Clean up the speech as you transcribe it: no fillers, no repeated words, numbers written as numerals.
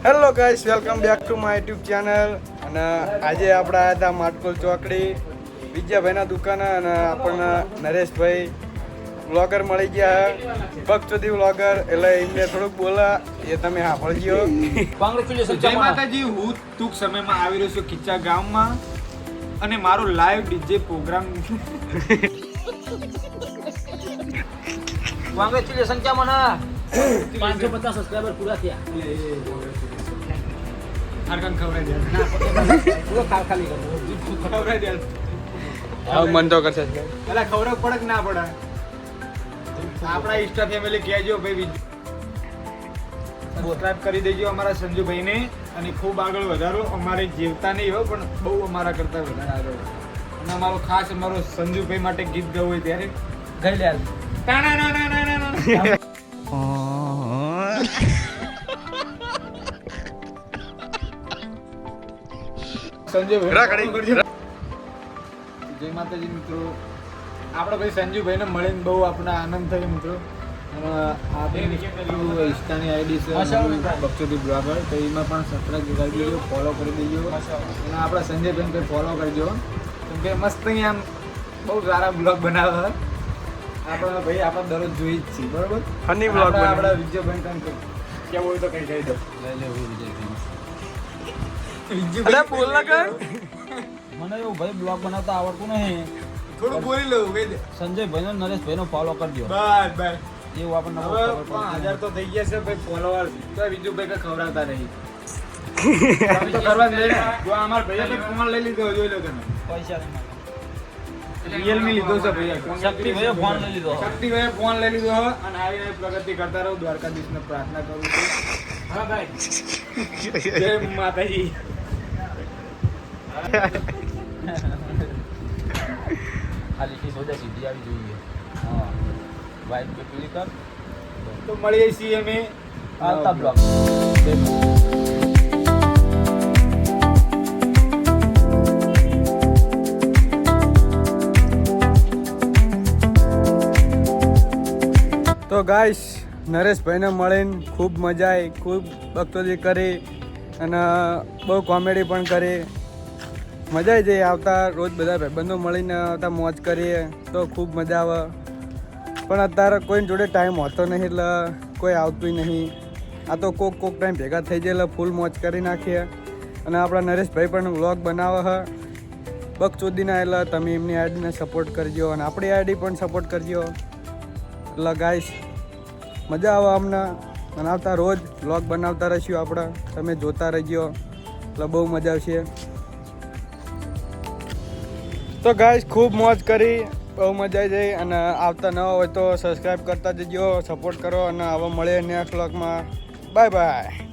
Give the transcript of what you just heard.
Hello guys, welcome back to my YouTube channel. અને આજે આપણે આવ્યા હતા માટકોલ ચોકડી વિજયભાઈના દુકાને અને આપણને નરેશભાઈ વ્લોગર મળી ગયા. ભક્તોદી વ્લોગર એટલે એમને થોડુંક બોલા એ તમે સાંભળજો. જય માતાજી. હું ટૂંક સમયમાં આવી રહ્યો છું કિચ્ચા ગામમાં અને મારો લાઈવ ડીજે પ્રોગ્રામ કોંગ્રેચ્યુલેશન क्या मना 550 सब्सक्राइबर पूरा किया હરકન ખવડાવી દે पूरा खाली कर ખવડાવી દે મન તો કરશે અલા ખવડાવ પડે કે ના પડે આપણા ઇન્સ્ટા ફેમિલી કહેજો ભાઈ સબસ્ક્રાઇબ કરી દેજો અમારા સંજુભાઈને અને ખૂબ આગળ વધારો. અમારે જીવતા નહીં હોય પણ બહુ અમારા કરતા વધારે આગળ. અને અમારો ખાસ અમારો સંજુભાઈ માટે ગીત ગાવું હોય ત્યારે गई ले તાના ના ના ના ના સંજુભાઈ જય માતાજી મિત્રો. આપણા ભાઈ સંજુભાઈને મળીને બહુ આપણને આનંદ થયો મિત્રો. અને આપણી ઇન્સ્ટાની આઈડી છે બક્ષોદી બ્લોગર, તો એમાં પણ સબસ્ક્રાઇબ કરી દેજો, ફોલો કરી દેજો. અને આપણા સંજયભાઈને કંઈ ફોલો કરજો કેમ કે મસ્ત અહીંયા આમ બહુ સારા બ્લોગ બનાવે. આપણા ભાઈ આપણે દરરોજ જોઈ જ છીએ બરોબર. ફની બ્લોગ આપણા વિજયભાઈ તમે કેવું હોય તો કંઈ કહી દો. અરે બોલ ના કર. મને એવું ભાઈ બ્લોગ બનાવતા આવડતું નહીં. થોડું બોલી લઉં કહી દે. સંજય ભાઈ નરેશ ભાઈ નો ફોલો કરજો. બસ બસ એવું આપણને હવે 5000 તો થઈ ગયા છે ભાઈ ફોલોવર. તો બીજું ભાઈ કઈ ખવડાવતા નહીં. કામ તો કરવા જ નહીં ને. જો અમાર ભાઈએ તો ફોન લઈ લીધો, જોઈ લો તમે. પૈસા Realme લીધો છે ભાઈ. શક્તિ ભાઈએ ફોન લઈ લીધો. શક્તિભાઈએ ફોન લઈ લીધો અને આવી પ્રગતિ કરતા રહો. દ્વારકાધીશને પ્રાર્થના કરું છું. હા ભાઈ. જય માતાજી. ખાલી થી સોજા સીધી આવી જોઈએ. હા વાઇટ पे क्लिक कर તો મળીએ છીએ અમે આવતા બ્લોગ. તો ગાઈસ, નરેશભાઈને મળીને ખૂબ મજા આવી, ખૂબ ભક્તોદી કરી અને બહુ કોમેડી પણ કરી. મજા આવી જાય. આવતા રોજ બધા ભાઈબંધો મળીને આવતા મોજ કરીએ તો ખૂબ મજા આવે. પણ અત્યારે કોઈની જોડે ટાઈમ હોતો નહીં એટલે કોઈ આવતું નહીં. આ તો કોક ટાઈમ ભેગા થઈ જાય એટલે ફૂલ મોજ કરી નાખીએ. અને આપણા નરેશભાઈ પણ વ્લોગ બનાવે છે બકચોદીના, એટલે તમે એમની આઈડીને સપોર્ટ કરજો અને આપણી આઈડી પણ સપોર્ટ કરજો. એટલે ગાઈસ મજા આવે અમને. અને આવતા રોજ વ્લોગ બનાવતા રહીશું આપણે, તમે જોતા રહેજો એટલે બહુ મજા આવશે. તો ગાઈસ ખૂબ મોજ કરી, બહુ મજા આવી જાય. અને આવતા ન હોય તો સબસ્ક્રાઈબ કરતા જજો, સપોર્ટ કરો. અને હવે મળીએ નેક્સ્ટ વ્લોગમાં. Bye bye.